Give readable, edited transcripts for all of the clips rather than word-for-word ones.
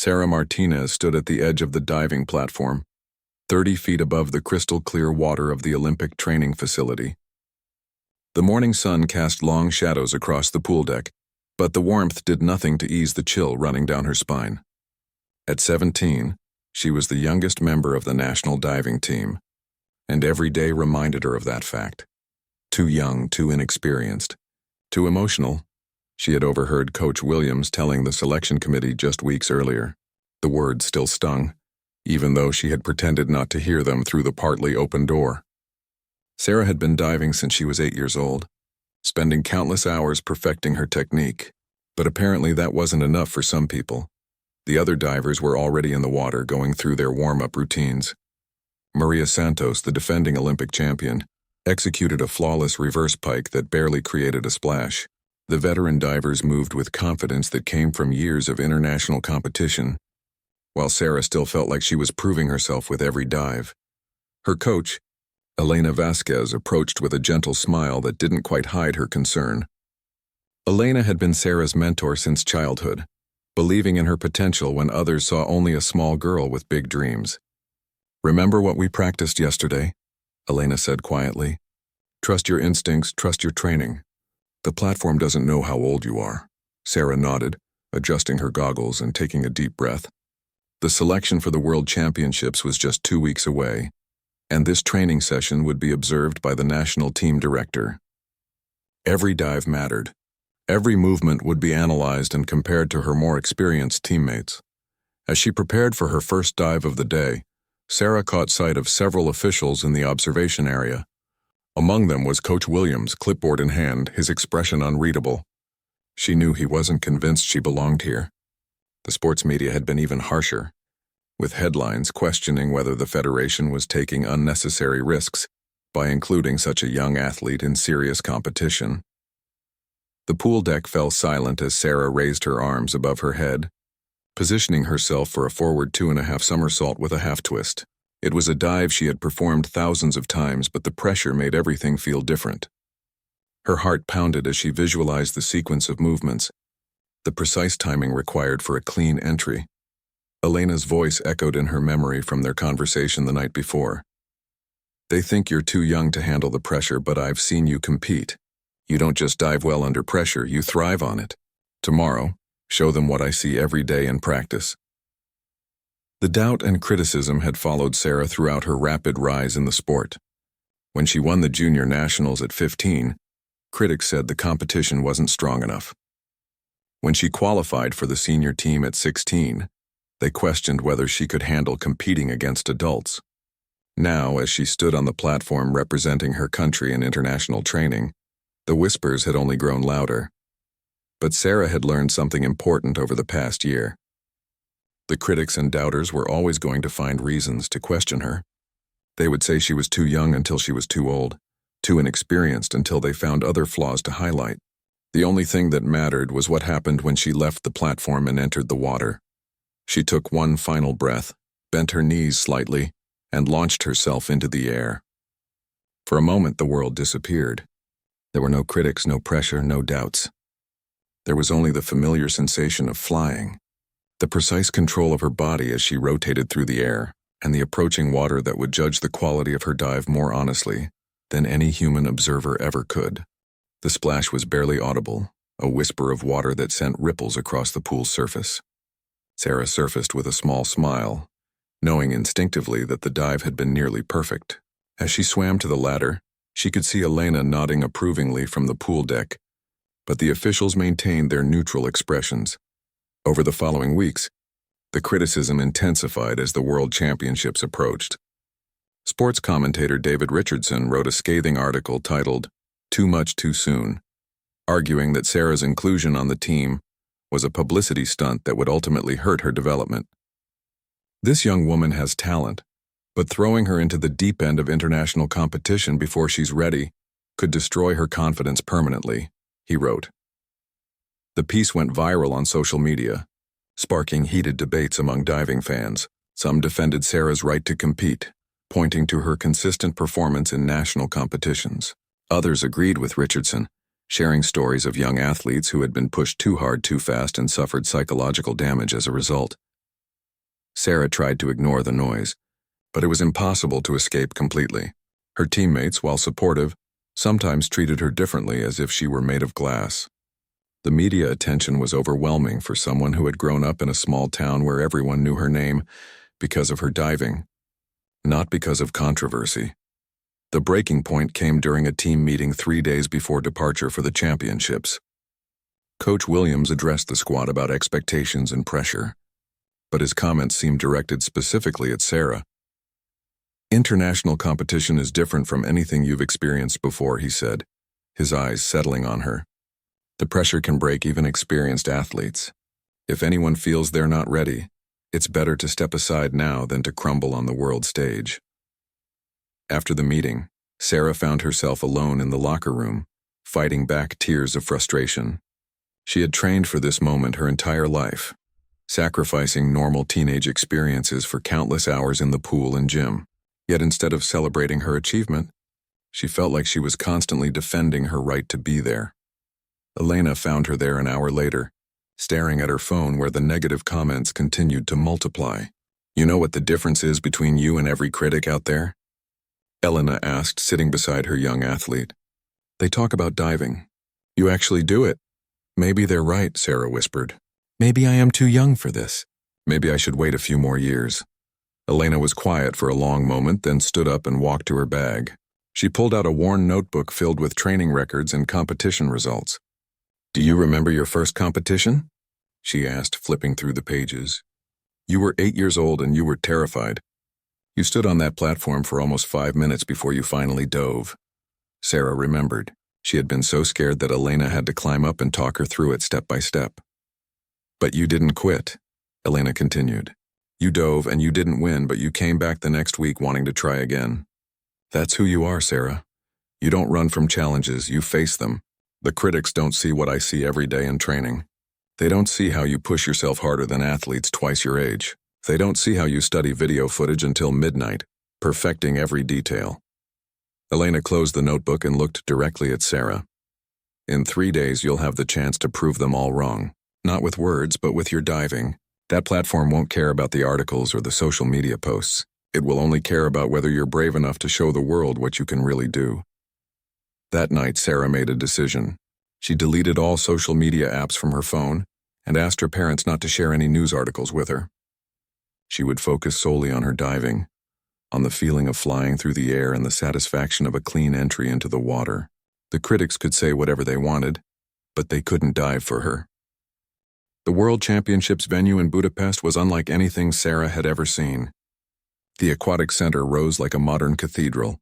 Sarah Martinez stood at the edge of the diving platform, 30 feet above the crystal-clear water of the Olympic training facility. The morning sun cast long shadows across the pool deck, but the warmth did nothing to ease the chill running down her spine. At 17, she was the youngest member of the national diving team, and every day reminded her of that fact. Too young, too inexperienced, too emotional. She had overheard Coach Williams telling the selection committee just weeks earlier. The words still stung, even though she had pretended not to hear them through the partly open door. Sarah had been diving since she was 8 years old, spending countless hours perfecting her technique. But apparently that wasn't enough for some people. The other divers were already in the water going through their warm-up routines. Maria Santos, the defending Olympic champion, executed a flawless reverse pike that barely created a splash. The veteran divers moved with confidence that came from years of international competition, while Sarah still felt like she was proving herself with every dive. Her coach, Elena Vasquez, approached with a gentle smile that didn't quite hide her concern. Elena had been Sarah's mentor since childhood, believing in her potential when others saw only a small girl with big dreams. "Remember what we practiced yesterday?" Elena said quietly. "Trust your instincts, trust your training. The platform doesn't know how old you are." Sarah nodded, adjusting her goggles and taking a deep breath. The selection for the World Championships was just 2 weeks away, and this training session would be observed by the national team director. Every dive mattered. Every movement would be analyzed and compared to her more experienced teammates. As she prepared for her first dive of the day, Sarah caught sight of several officials in the observation area. Among them was Coach Williams, clipboard in hand, his expression unreadable. She knew he wasn't convinced she belonged here. The sports media had been even harsher, with headlines questioning whether the federation was taking unnecessary risks by including such a young athlete in serious competition. The pool deck fell silent as Sarah raised her arms above her head, positioning herself for a forward 2.5 somersault with a half twist. It was a dive she had performed thousands of times, but the pressure made everything feel different. Her heart pounded as she visualized the sequence of movements, the precise timing required for a clean entry. Elena's voice echoed in her memory from their conversation the night before. "They think you're too young to handle the pressure, but I've seen you compete. You don't just dive well under pressure, you thrive on it. Tomorrow, show them what I see every day in practice." The doubt and criticism had followed Sarah throughout her rapid rise in the sport. When she won the junior nationals at 15, critics said the competition wasn't strong enough. When she qualified for the senior team at 16, they questioned whether she could handle competing against adults. Now, as she stood on the platform representing her country in international training, the whispers had only grown louder. But Sarah had learned something important over the past year. The critics and doubters were always going to find reasons to question her. They would say she was too young until she was too old, too inexperienced until they found other flaws to highlight. The only thing that mattered was what happened when she left the platform and entered the water. She took one final breath, bent her knees slightly, and launched herself into the air. For a moment, the world disappeared. There were no critics, no pressure, no doubts. There was only the familiar sensation of flying, the precise control of her body as she rotated through the air, and the approaching water that would judge the quality of her dive more honestly than any human observer ever could. The splash was barely audible, a whisper of water that sent ripples across the pool's surface. Sarah surfaced with a small smile, knowing instinctively that the dive had been nearly perfect. As she swam to the ladder, she could see Elena nodding approvingly from the pool deck, but the officials maintained their neutral expressions. Over the following weeks, the criticism intensified as the World Championships approached. Sports commentator David Richardson wrote a scathing article titled, "Too Much Too Soon," arguing that Sarah's inclusion on the team was a publicity stunt that would ultimately hurt her development. "This young woman has talent, but throwing her into the deep end of international competition before she's ready could destroy her confidence permanently," he wrote. The piece went viral on social media, sparking heated debates among diving fans. Some defended Sarah's right to compete, pointing to her consistent performance in national competitions. Others agreed with Richardson, sharing stories of young athletes who had been pushed too hard too fast and suffered psychological damage as a result. Sarah tried to ignore the noise, but it was impossible to escape completely. Her teammates, while supportive, sometimes treated her differently as if she were made of glass. The media attention was overwhelming for someone who had grown up in a small town where everyone knew her name because of her diving, not because of controversy. The breaking point came during a team meeting 3 days before departure for the championships. Coach Williams addressed the squad about expectations and pressure, but his comments seemed directed specifically at Sarah. "International competition is different from anything you've experienced before," he said, his eyes settling on her. "The pressure can break even experienced athletes. If anyone feels they're not ready, it's better to step aside now than to crumble on the world stage." After the meeting, Sarah found herself alone in the locker room, fighting back tears of frustration. She had trained for this moment her entire life, sacrificing normal teenage experiences for countless hours in the pool and gym. Yet instead of celebrating her achievement, she felt like she was constantly defending her right to be there. Elena found her there an hour later, staring at her phone where the negative comments continued to multiply. "You know what the difference is between you and every critic out there?" Elena asked, sitting beside her young athlete. "They talk about diving. You actually do it." "Maybe they're right," Sarah whispered. "Maybe I am too young for this. Maybe I should wait a few more years." Elena was quiet for a long moment, then stood up and walked to her bag. She pulled out a worn notebook filled with training records and competition results. "Do you remember your first competition?" she asked, flipping through the pages. "You were 8 years old and you were terrified. You stood on that platform for almost 5 minutes before you finally dove." Sarah remembered. She had been so scared that Elena had to climb up and talk her through it step by step. "But you didn't quit," Elena continued. "You dove and you didn't win, but you came back the next week wanting to try again. That's who you are, Sarah. You don't run from challenges, you face them. The critics don't see what I see every day in training. They don't see how you push yourself harder than athletes twice your age. They don't see how you study video footage until midnight, perfecting every detail." Elena closed the notebook and looked directly at Sarah. "In 3 days, you'll have the chance to prove them all wrong. Not with words, but with your diving. That platform won't care about the articles or the social media posts. It will only care about whether you're brave enough to show the world what you can really do." That night, Sarah made a decision. She deleted all social media apps from her phone and asked her parents not to share any news articles with her. She would focus solely on her diving, on the feeling of flying through the air and the satisfaction of a clean entry into the water. The critics could say whatever they wanted, but they couldn't dive for her. The World Championships venue in Budapest was unlike anything Sarah had ever seen. The aquatic center rose like a modern cathedral,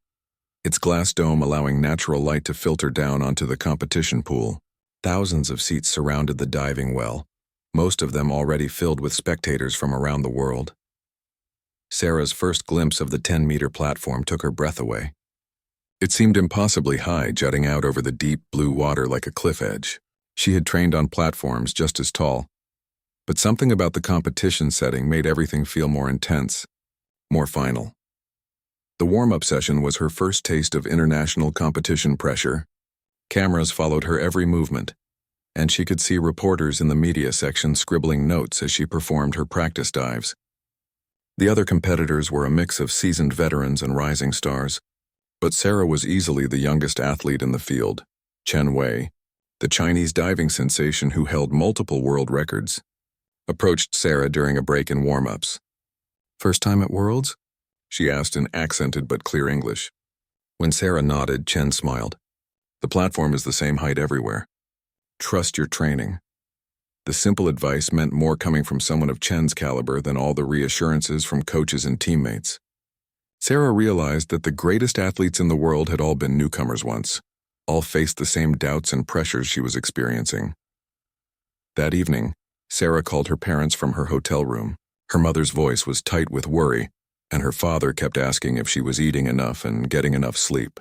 its glass dome allowing natural light to filter down onto the competition pool. Thousands of seats surrounded the diving well, most of them already filled with spectators from around the world. Sarah's first glimpse of the 10-meter platform took her breath away. It seemed impossibly high, jutting out over the deep blue water like a cliff edge. She had trained on platforms just as tall, but something about the competition setting made everything feel more intense, more final. The warm-up session was her first taste of international competition pressure. Cameras followed her every movement, and she could see reporters in the media section scribbling notes as she performed her practice dives. The other competitors were a mix of seasoned veterans and rising stars, but Sarah was easily the youngest athlete in the field. Chen Wei, the Chinese diving sensation who held multiple world records, approached Sarah during a break in warm-ups. "First time at Worlds?" she asked in accented but clear English. When Sarah nodded, Chen smiled. "The platform is the same height everywhere. Trust your training." The simple advice meant more coming from someone of Chen's caliber than all the reassurances from coaches and teammates. Sarah realized that the greatest athletes in the world had all been newcomers once, all faced the same doubts and pressures she was experiencing. That evening, Sarah called her parents from her hotel room. Her mother's voice was tight with worry, and her father kept asking if she was eating enough and getting enough sleep.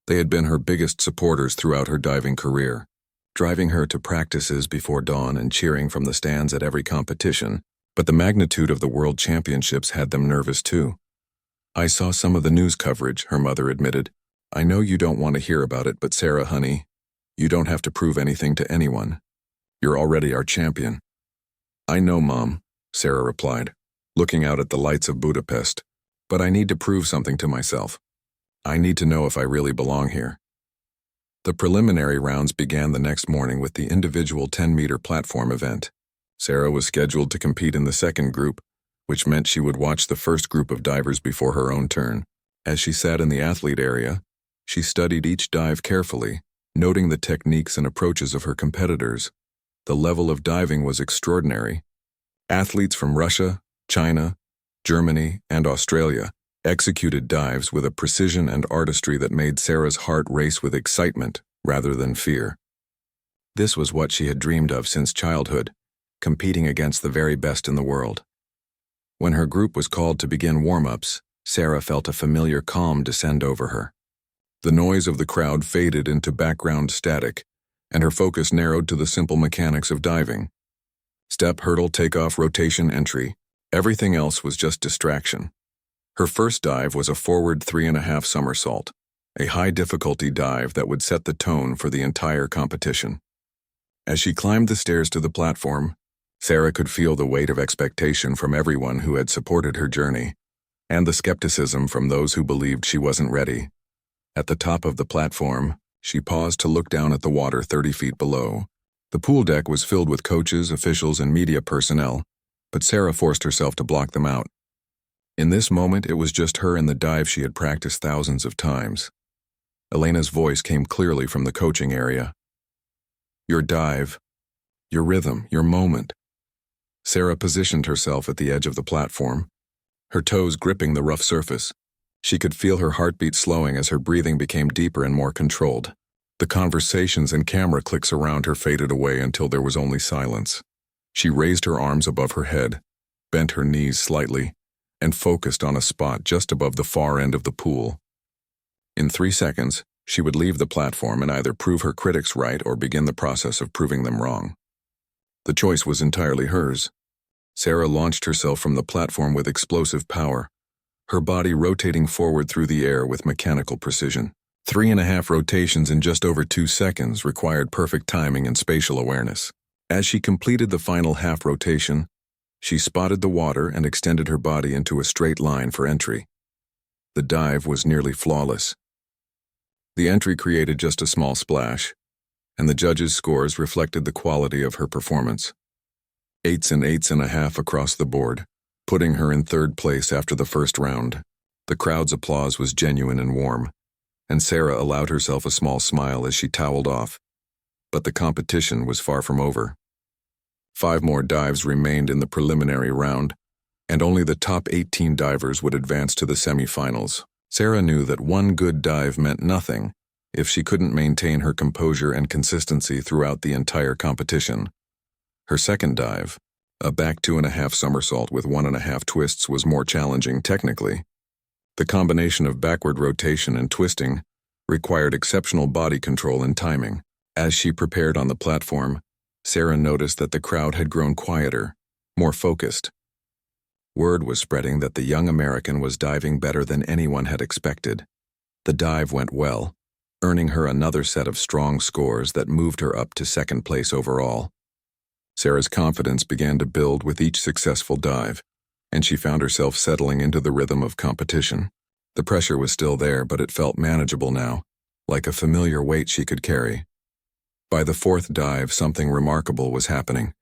They had been her biggest supporters throughout her diving career, driving her to practices before dawn and cheering from the stands at every competition, but the magnitude of the World Championships had them nervous too. "I saw some of the news coverage," her mother admitted. "I know you don't want to hear about it, but Sarah, honey, you don't have to prove anything to anyone. You're already our champion." "I know, Mom," Sarah replied, looking out at the lights of Budapest. But I need to prove something to myself. I need to know if I really belong here. The preliminary rounds began the next morning with the individual 10-meter platform event. Sarah was scheduled to compete in the second group, which meant she would watch the first group of divers before her own turn. As she sat in the athlete area, she studied each dive carefully, noting the techniques and approaches of her competitors. The level of diving was extraordinary. Athletes from Russia, China, Germany, and Australia executed dives with a precision and artistry that made Sarah's heart race with excitement rather than fear. This was what she had dreamed of since childhood, competing against the very best in the world. When her group was called to begin warm-ups, Sarah felt a familiar calm descend over her. The noise of the crowd faded into background static, and her focus narrowed to the simple mechanics of diving. Step, hurdle, takeoff, rotation, entry. Everything else was just distraction. Her first dive was a forward 3.5 somersault, a high-difficulty dive that would set the tone for the entire competition. As she climbed the stairs to the platform, Sarah could feel the weight of expectation from everyone who had supported her journey, and the skepticism from those who believed she wasn't ready. At the top of the platform, she paused to look down at the water 30 feet below. The pool deck was filled with coaches, officials, and media personnel, but Sarah forced herself to block them out. In this moment, it was just her and the dive she had practiced thousands of times. Elena's voice came clearly from the coaching area. Your dive, your rhythm, your moment. Sarah positioned herself at the edge of the platform, her toes gripping the rough surface. She could feel her heartbeat slowing as her breathing became deeper and more controlled. The conversations and camera clicks around her faded away until there was only silence. She raised her arms above her head, bent her knees slightly, and focused on a spot just above the far end of the pool. In 3 seconds, she would leave the platform and either prove her critics right or begin the process of proving them wrong. The choice was entirely hers. Sarah launched herself from the platform with explosive power, her body rotating forward through the air with mechanical precision. 3.5 rotations in just over 2 seconds required perfect timing and spatial awareness. As she completed the final half rotation, she spotted the water and extended her body into a straight line for entry. The dive was nearly flawless. The entry created just a small splash, and the judges' scores reflected the quality of her performance. 8s and 8.5 across the board, putting her in third place after the first round. The crowd's applause was genuine and warm, and Sarah allowed herself a small smile as she toweled off. But the competition was far from over. 5 more dives remained in the preliminary round, and only the top 18 divers would advance to the semifinals. Sarah knew that one good dive meant nothing if she couldn't maintain her composure and consistency throughout the entire competition. Her second dive, a back 2.5 somersault with 1.5 twists, was more challenging technically. The combination of backward rotation and twisting required exceptional body control and timing. As she prepared on the platform, Sarah noticed that the crowd had grown quieter, more focused. Word was spreading that the young American was diving better than anyone had expected. The dive went well, earning her another set of strong scores that moved her up to second place overall. Sarah's confidence began to build with each successful dive, and she found herself settling into the rhythm of competition. The pressure was still there, but it felt manageable now, like a familiar weight she could carry. By the fourth dive, something remarkable was happening.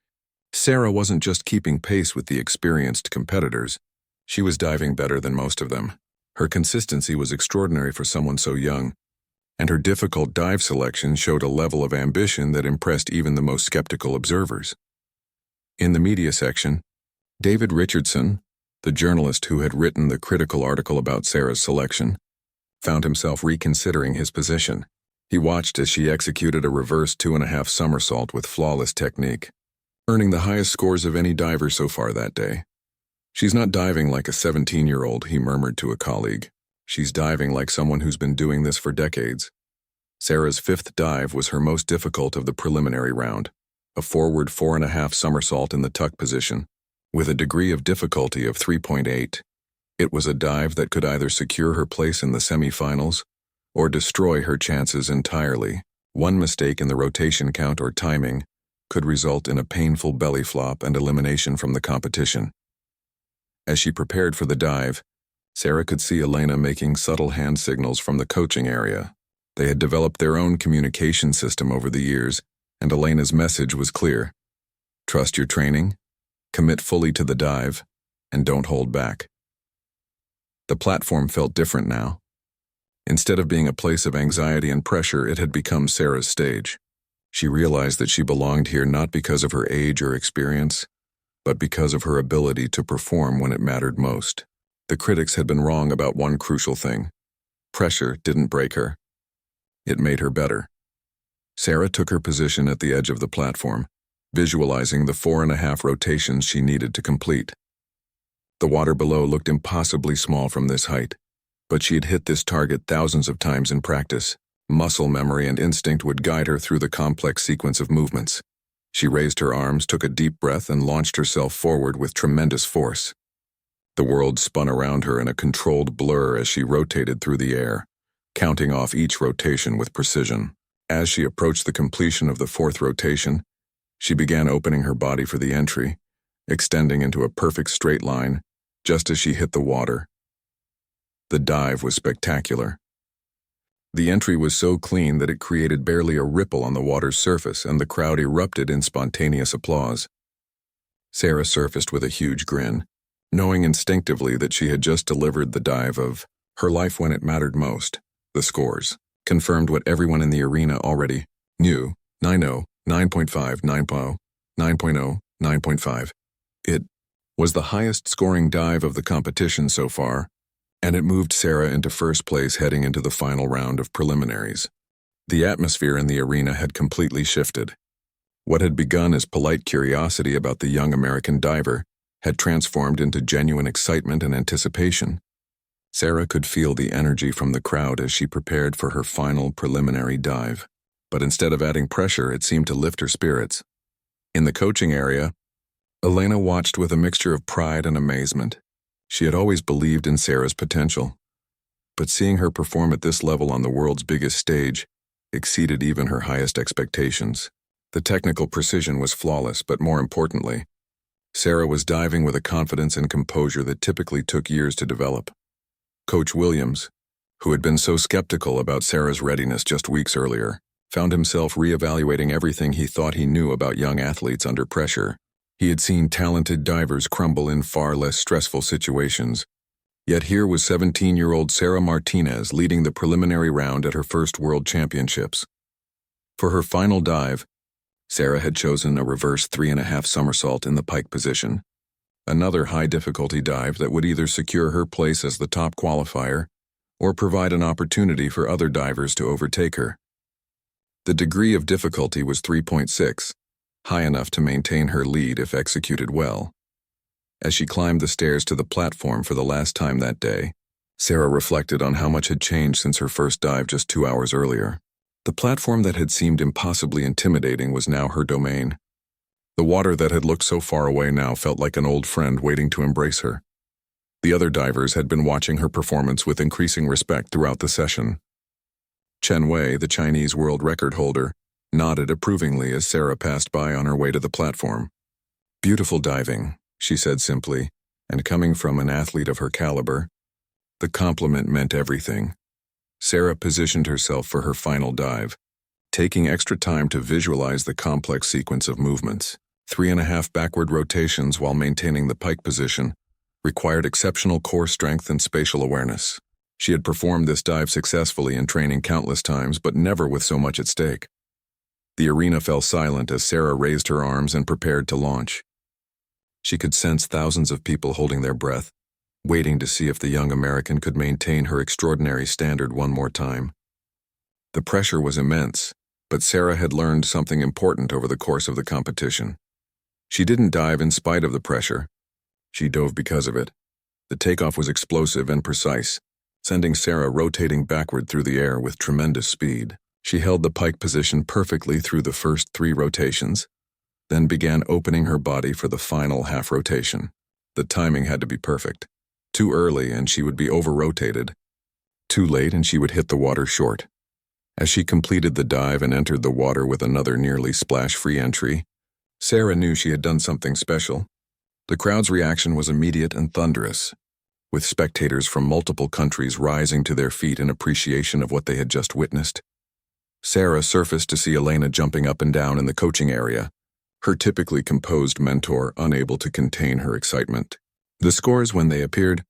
Sarah wasn't just keeping pace with the experienced competitors, she was diving better than most of them. Her consistency was extraordinary for someone so young, and her difficult dive selection showed a level of ambition that impressed even the most skeptical observers. In the media section, David Richardson, the journalist who had written the critical article about Sarah's selection, found himself reconsidering his position. He watched as she executed a reverse 2.5 somersault with flawless technique, earning the highest scores of any diver so far that day. She's not diving like a 17-year-old, he murmured to a colleague. She's diving like someone who's been doing this for decades. Sarah's fifth dive was her most difficult of the preliminary round, a forward 4.5 somersault in the tuck position, with a degree of difficulty of 3.8. It was a dive that could either secure her place in the semifinals or destroy her chances entirely. One mistake in the rotation count or timing could result in a painful belly flop and elimination from the competition. As she prepared for the dive, Sarah could see Elena making subtle hand signals from the coaching area. They had developed their own communication system over the years, and Elena's message was clear. Trust your training, commit fully to the dive, and don't hold back. The platform felt different now. Instead of being a place of anxiety and pressure, it had become Sarah's stage. She realized that she belonged here not because of her age or experience, but because of her ability to perform when it mattered most. The critics had been wrong about one crucial thing. Pressure didn't break her. It made her better. Sarah took her position at the edge of the platform, visualizing the 4.5 rotations she needed to complete. The water below looked impossibly small from this height, but she had hit this target thousands of times in practice. Muscle memory and instinct would guide her through the complex sequence of movements. She raised her arms, took a deep breath, and launched herself forward with tremendous force. The world spun around her in a controlled blur as she rotated through the air, counting off each rotation with precision. As she approached the completion of the 4th rotation, she began opening her body for the entry, extending into a perfect straight line, just as she hit the water. The dive was spectacular. The entry was so clean that it created barely a ripple on the water's surface, and the crowd erupted in spontaneous applause. Sarah surfaced with a huge grin, knowing instinctively that she had just delivered the dive of her life when it mattered most. The scores confirmed what everyone in the arena already knew: 9.0, 9.5, 9.0, 9.0, 9.5. It was the highest scoring dive of the competition so far, and it moved Sarah into first place heading into the final round of preliminaries. The atmosphere in the arena had completely shifted. What had begun as polite curiosity about the young American diver had transformed into genuine excitement and anticipation. Sarah could feel the energy from the crowd as she prepared for her final preliminary dive, but instead of adding pressure, it seemed to lift her spirits. In the coaching area, Elena watched with a mixture of pride and amazement. She had always believed in Sarah's potential, but seeing her perform at this level on the world's biggest stage exceeded even her highest expectations. The technical precision was flawless, but more importantly, Sarah was diving with a confidence and composure that typically took years to develop. Coach Williams, who had been so skeptical about Sarah's readiness just weeks earlier, found himself reevaluating everything he thought he knew about young athletes under pressure. He had seen talented divers crumble in far less stressful situations. Yet here was 17-year-old Sarah Martinez leading the preliminary round at her first World Championships. For her final dive, Sarah had chosen a reverse 3.5 somersault in the pike position, another high-difficulty dive that would either secure her place as the top qualifier or provide an opportunity for other divers to overtake her. The degree of difficulty was 3.6. High enough to maintain her lead if executed well. As she climbed the stairs to the platform for the last time that day, Sarah reflected on how much had changed since her first dive just 2 hours earlier. The platform that had seemed impossibly intimidating was now her domain. The water that had looked so far away now felt like an old friend waiting to embrace her. The other divers had been watching her performance with increasing respect throughout the session. Chen Wei, the Chinese world record holder, nodded approvingly as Sarah passed by on her way to the platform. "Beautiful diving," she said simply, and coming from an athlete of her caliber, the compliment meant everything. Sarah positioned herself for her final dive, taking extra time to visualize the complex sequence of movements. 3.5 backward rotations while maintaining the pike position required exceptional core strength and spatial awareness. She had performed this dive successfully in training countless times, but never with so much at stake. The arena fell silent as Sarah raised her arms and prepared to launch. She could sense thousands of people holding their breath, waiting to see if the young American could maintain her extraordinary standard one more time. The pressure was immense, but Sarah had learned something important over the course of the competition. She didn't dive in spite of the pressure. She dove because of it. The takeoff was explosive and precise, sending Sarah rotating backward through the air with tremendous speed. She held the pike position perfectly through the first 3 rotations, then began opening her body for the final half rotation. The timing had to be perfect. Too early and she would be over-rotated. Too late and she would hit the water short. As she completed the dive and entered the water with another nearly splash-free entry, Sarah knew she had done something special. The crowd's reaction was immediate and thunderous, with spectators from multiple countries rising to their feet in appreciation of what they had just witnessed. Sarah surfaced to see Elena jumping up and down in the coaching area, her typically composed mentor unable to contain her excitement. The scores, when they appeared,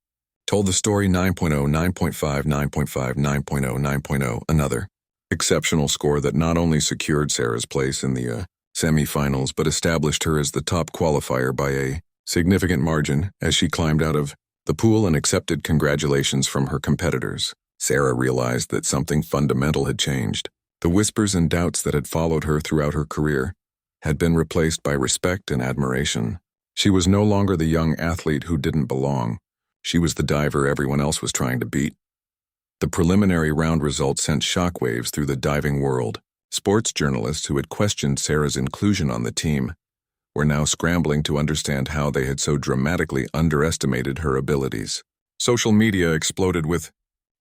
told the story 9.0, 9.5, 9.5, 9.0, 9.0, another exceptional score that not only secured Sarah's place in the semi-finals but established her as the top qualifier by a significant margin as she climbed out of the pool and accepted congratulations from her competitors. Sarah realized that something fundamental had changed. The whispers and doubts that had followed her throughout her career had been replaced by respect and admiration. She was no longer the young athlete who didn't belong. She was the diver everyone else was trying to beat. The preliminary round results sent shockwaves through the diving world. Sports journalists who had questioned Sarah's inclusion on the team were now scrambling to understand how they had so dramatically underestimated her abilities. Social media exploded with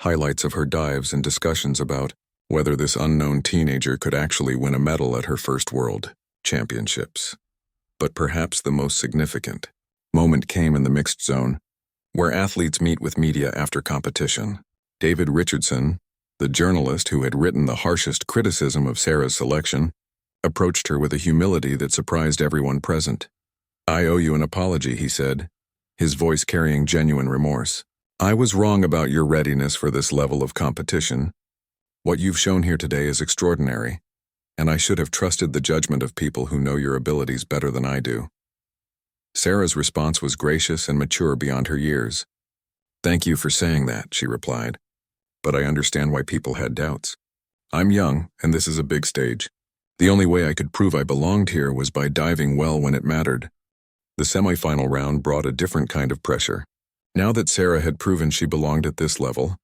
highlights of her dives and discussions about whether this unknown teenager could actually win a medal at her first World Championships. But perhaps the most significant moment came in the mixed zone, where athletes meet with media after competition. David Richardson, the journalist who had written the harshest criticism of Sarah's selection, approached her with a humility that surprised everyone present. "I owe you an apology," he said, his voice carrying genuine remorse. "I was wrong about your readiness for this level of competition. What you've shown here today is extraordinary, and I should have trusted the judgment of people who know your abilities better than I do." Sarah's response was gracious and mature beyond her years. "Thank you for saying that," she replied, "but I understand why people had doubts. I'm young, and this is a big stage. The only way I could prove I belonged here was by diving well when it mattered." The semifinal round brought a different kind of pressure. Now that Sarah had proven she belonged at this level,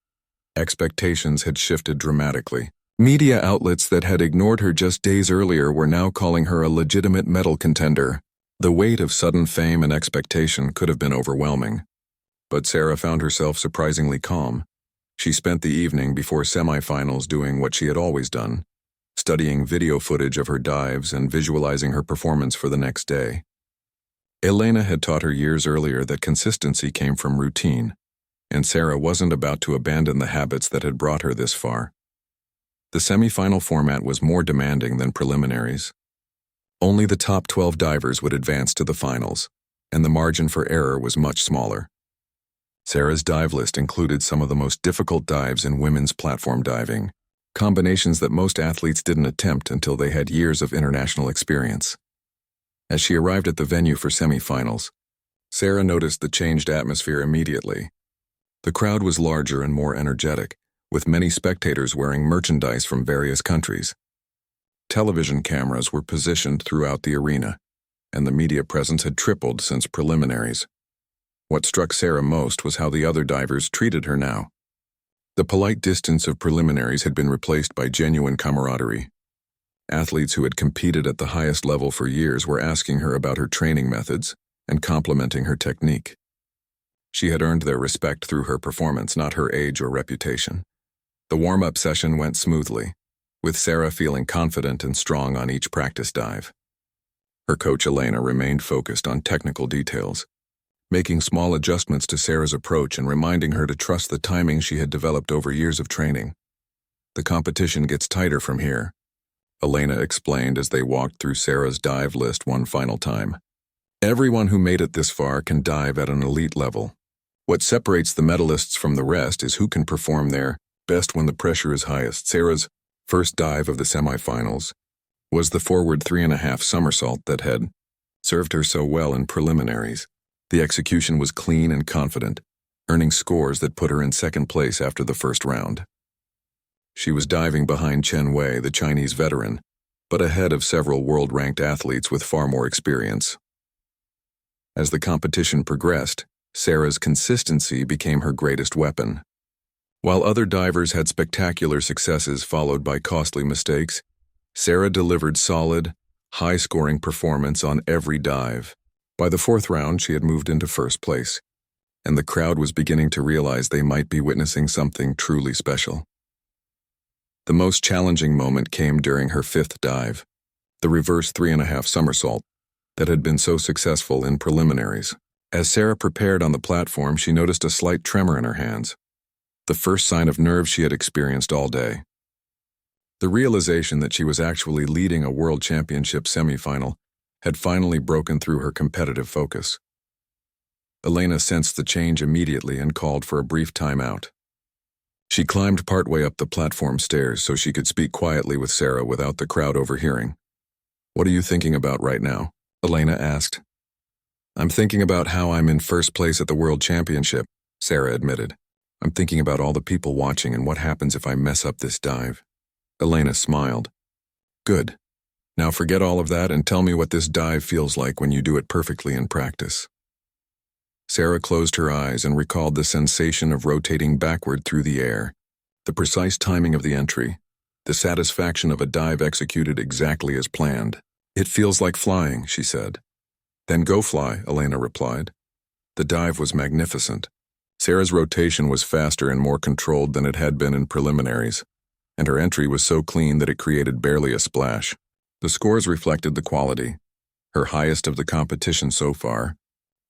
expectations had shifted dramatically. Media outlets that had ignored her just days earlier were now calling her a legitimate medal contender. The weight of sudden fame and expectation could have been overwhelming. But Sarah found herself surprisingly calm. She spent the evening before semifinals doing what she had always done, studying video footage of her dives and visualizing her performance for the next day. Elena had taught her years earlier that consistency came from routine, and Sarah wasn't about to abandon the habits that had brought her this far. The semifinal format was more demanding than preliminaries. Only the top 12 divers would advance to the finals, and the margin for error was much smaller. Sarah's dive list included some of the most difficult dives in women's platform diving, combinations that most athletes didn't attempt until they had years of international experience. As she arrived at the venue for semifinals, Sarah noticed the changed atmosphere immediately. The crowd was larger and more energetic, with many spectators wearing merchandise from various countries. Television cameras were positioned throughout the arena, and the media presence had tripled since preliminaries. What struck Sarah most was how the other divers treated her now. The polite distance of preliminaries had been replaced by genuine camaraderie. Athletes who had competed at the highest level for years were asking her about her training methods and complimenting her technique. She had earned their respect through her performance, not her age or reputation. The warm-up session went smoothly, with Sarah feeling confident and strong on each practice dive. Her coach Elena remained focused on technical details, making small adjustments to Sarah's approach and reminding her to trust the timing she had developed over years of training. "The competition gets tighter from here," Elena explained as they walked through Sarah's dive list one final time. "Everyone who made it this far can dive at an elite level. What separates the medalists from the rest is who can perform their best when the pressure is highest." Sarah's first dive of the semifinals was the forward 3.5 somersault that had served her so well in preliminaries. The execution was clean and confident, earning scores that put her in second place after the first round. She was diving behind Chen Wei, the Chinese veteran, but ahead of several world-ranked athletes with far more experience. As the competition progressed, Sarah's consistency became her greatest weapon. While other divers had spectacular successes followed by costly mistakes, Sarah delivered solid, high-scoring performance on every dive. By the fourth round, she had moved into first place, and the crowd was beginning to realize they might be witnessing something truly special. The most challenging moment came during her fifth dive, the reverse 3.5 somersault that had been so successful in preliminaries. As Sarah prepared on the platform, she noticed a slight tremor in her hands, the first sign of nerves she had experienced all day. The realization that she was actually leading a world championship semifinal had finally broken through her competitive focus. Elena sensed the change immediately and called for a brief timeout. She climbed partway up the platform stairs so she could speak quietly with Sarah without the crowd overhearing. "What are you thinking about right now?" Elena asked. "I'm thinking about how I'm in first place at the World Championship," Sarah admitted. "I'm thinking about all the people watching and what happens if I mess up this dive." Elena smiled. "Good. Now forget all of that and tell me what this dive feels like when you do it perfectly in practice." Sarah closed her eyes and recalled the sensation of rotating backward through the air, the precise timing of the entry, the satisfaction of a dive executed exactly as planned. "It feels like flying," she said. "Then go fly," Elena replied. The dive was magnificent. Sarah's rotation was faster and more controlled than it had been in preliminaries, and her entry was so clean that it created barely a splash. The scores reflected the quality, her highest of the competition so far,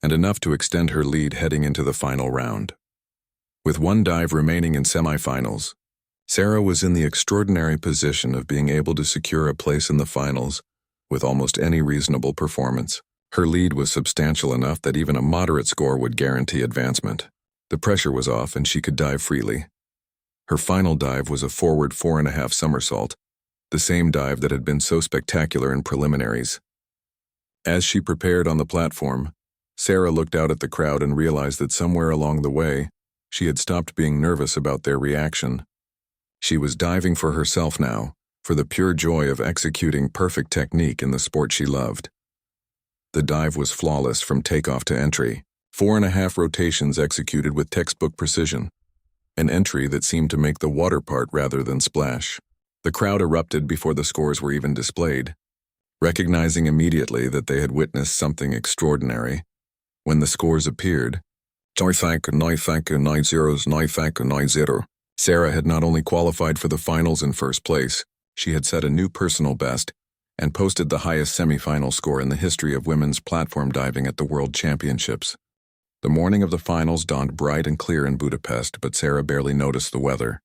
and enough to extend her lead heading into the final round. With one dive remaining in semifinals, Sarah was in the extraordinary position of being able to secure a place in the finals with almost any reasonable performance. Her lead was substantial enough that even a moderate score would guarantee advancement. The pressure was off and she could dive freely. Her final dive was a forward 4.5 somersault, the same dive that had been so spectacular in preliminaries. As she prepared on the platform, Sarah looked out at the crowd and realized that somewhere along the way, she had stopped being nervous about their reaction. She was diving for herself now, for the pure joy of executing perfect technique in the sport she loved. The dive was flawless from takeoff to entry, 4.5 rotations executed with textbook precision, an entry that seemed to make the water part rather than splash. The crowd erupted before the scores were even displayed, recognizing immediately that they had witnessed something extraordinary. When the scores appeared, Sarah had not only qualified for the finals in first place, she had set a new personal best and posted the highest semifinal score in the history of women's platform diving at the World Championships. The morning of the finals dawned bright and clear in Budapest, but Sarah barely noticed the weather.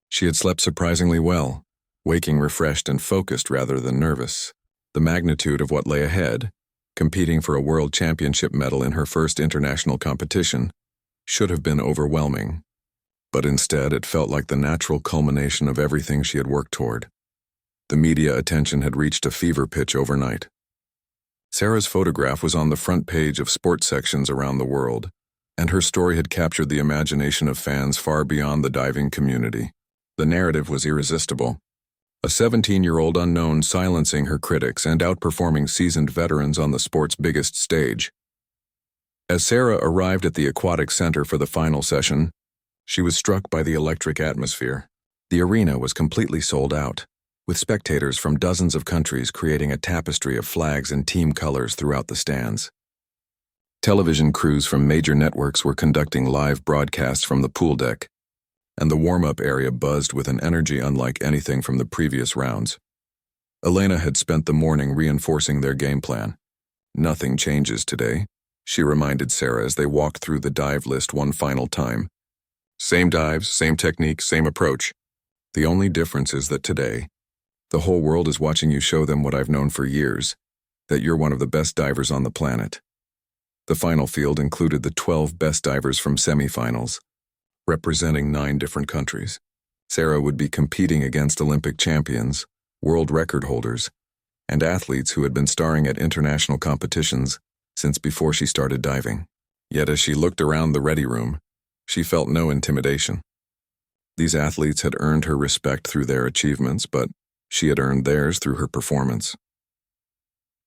She had slept surprisingly well, waking refreshed and focused rather than nervous. The magnitude of what lay ahead, competing for a world championship medal in her first international competition, should have been overwhelming. But instead, it felt like the natural culmination of everything she had worked toward. The media attention had reached a fever pitch overnight. Sarah's photograph was on the front page of sports sections around the world, and her story had captured the imagination of fans far beyond the diving community. The narrative was irresistible. A 17-year-old unknown silencing her critics and outperforming seasoned veterans on the sport's biggest stage. As Sarah arrived at the aquatic center for the final session, she was struck by the electric atmosphere. The arena was completely sold out, with spectators from dozens of countries creating a tapestry of flags and team colors throughout the stands. Television crews from major networks were conducting live broadcasts from the pool deck, and the warm-up area buzzed with an energy unlike anything from the previous rounds. Elena had spent the morning reinforcing their game plan. "Nothing changes today," she reminded Sarah as they walked through the dive list one final time. "Same dives, same technique, same approach. The only difference is that today, the whole world is watching you show them what I've known for years, that you're one of the best divers on the planet." The final field included the 12 best divers from semifinals, representing 9 different countries. Sarah would be competing against Olympic champions, world record holders, and athletes who had been starring at international competitions since before she started diving. Yet as she looked around the ready room, she felt no intimidation. These athletes had earned her respect through their achievements, but she had earned theirs through her performance.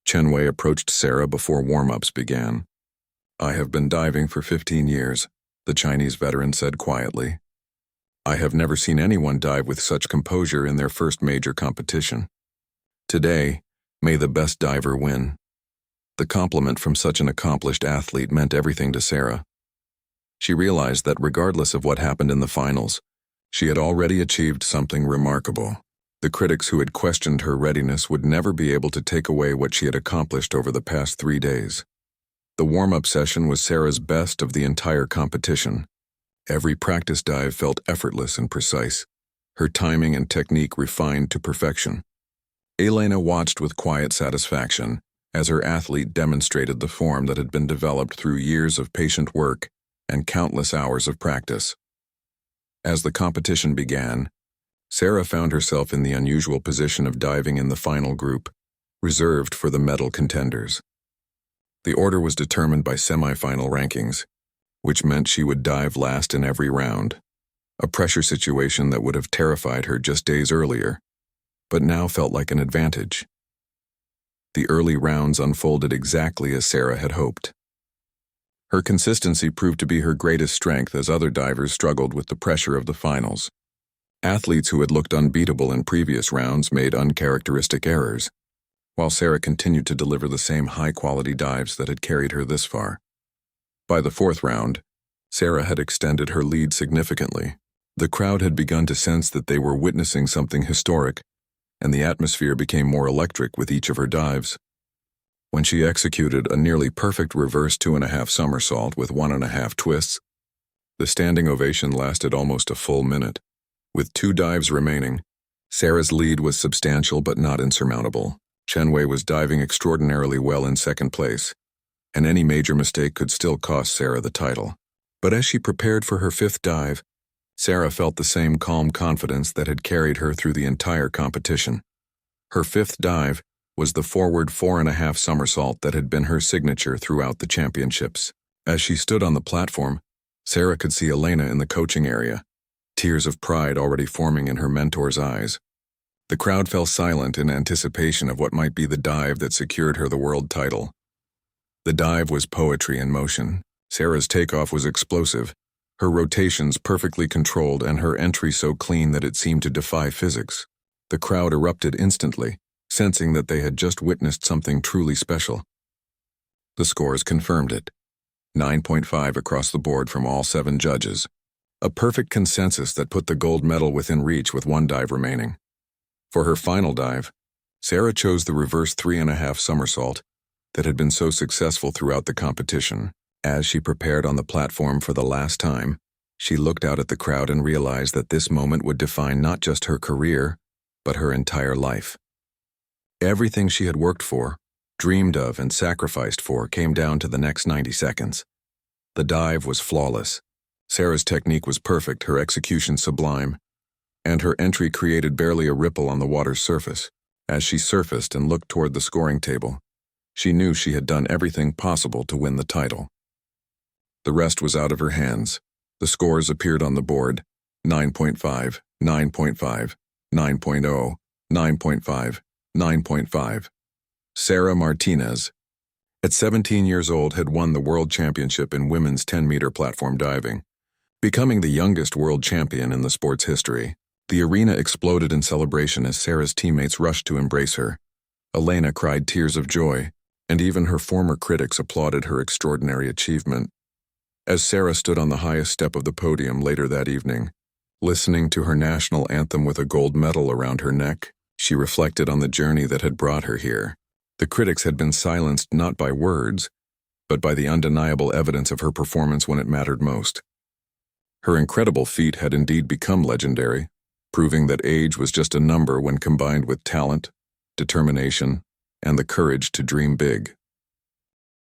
Chen Wei approached Sarah before warm-ups began. "I have been diving for 15 years, the Chinese veteran said quietly. "I have never seen anyone dive with such composure in their first major competition. Today, may the best diver win." The compliment from such an accomplished athlete meant everything to Sarah. She realized that regardless of what happened in the finals, she had already achieved something remarkable. The critics who had questioned her readiness would never be able to take away what she had accomplished over the past 3 days. The warm-up session was Sarah's best of the entire competition. Every practice dive felt effortless and precise, her timing and technique refined to perfection. Elena watched with quiet satisfaction as her athlete demonstrated the form that had been developed through years of patient work and countless hours of practice. As the competition began, Sarah found herself in the unusual position of diving in the final group, reserved for the medal contenders. The order was determined by semi-final rankings, which meant she would dive last in every round, a pressure situation that would have terrified her just days earlier, but now felt like an advantage. The early rounds unfolded exactly as Sarah had hoped. Her consistency proved to be her greatest strength as other divers struggled with the pressure of the finals. Athletes who had looked unbeatable in previous rounds made uncharacteristic errors, while Sarah continued to deliver the same high-quality dives that had carried her this far. By the 4th round, Sarah had extended her lead significantly. The crowd had begun to sense that they were witnessing something historic, and the atmosphere became more electric with each of her dives. When she executed a nearly perfect reverse 2.5 somersault with 1.5 twists, the standing ovation lasted almost a full minute. With 2 dives remaining, Sarah's lead was substantial but not insurmountable. Chenwei was diving extraordinarily well in 2nd place, and any major mistake could still cost Sarah the title. But as she prepared for her 5th dive, Sarah felt the same calm confidence that had carried her through the entire competition. Her 5th dive was the forward 4.5 somersault that had been her signature throughout the championships. As she stood on the platform, Sarah could see Elena in the coaching area, tears of pride already forming in her mentor's eyes. The crowd fell silent in anticipation of what might be the dive that secured her the world title. The dive was poetry in motion. Sarah's takeoff was explosive, her rotations perfectly controlled and her entry so clean that it seemed to defy physics. The crowd erupted instantly, sensing that they had just witnessed something truly special. The scores confirmed it. 9.5 across the board from all 7 judges. A perfect consensus that put the gold medal within reach with 1 dive remaining. For her final dive, Sarah chose the reverse 3.5 somersault that had been so successful throughout the competition. As she prepared on the platform for the last time, she looked out at the crowd and realized that this moment would define not just her career, but her entire life. Everything she had worked for, dreamed of, and sacrificed for came down to the next 90 seconds. The dive was flawless. Sarah's technique was perfect, her execution sublime, and her entry created barely a ripple on the water's surface. As she surfaced and looked toward the scoring table, she knew she had done everything possible to win the title. The rest was out of her hands. The scores appeared on the board: 9.5, 9.5, 9.0, 9.5, 9.5. Sarah Martinez, at 17 years old, had won the world championship in women's 10-meter platform diving, becoming the youngest world champion in the sport's history. The arena exploded in celebration as Sarah's teammates rushed to embrace her. Elena cried tears of joy, and even her former critics applauded her extraordinary achievement. As Sarah stood on the highest step of the podium later that evening, listening to her national anthem with a gold medal around her neck, she reflected on the journey that had brought her here. The critics had been silenced not by words, but by the undeniable evidence of her performance when it mattered most. Her incredible feat had indeed become legendary, proving that age was just a number when combined with talent, determination, and the courage to dream big.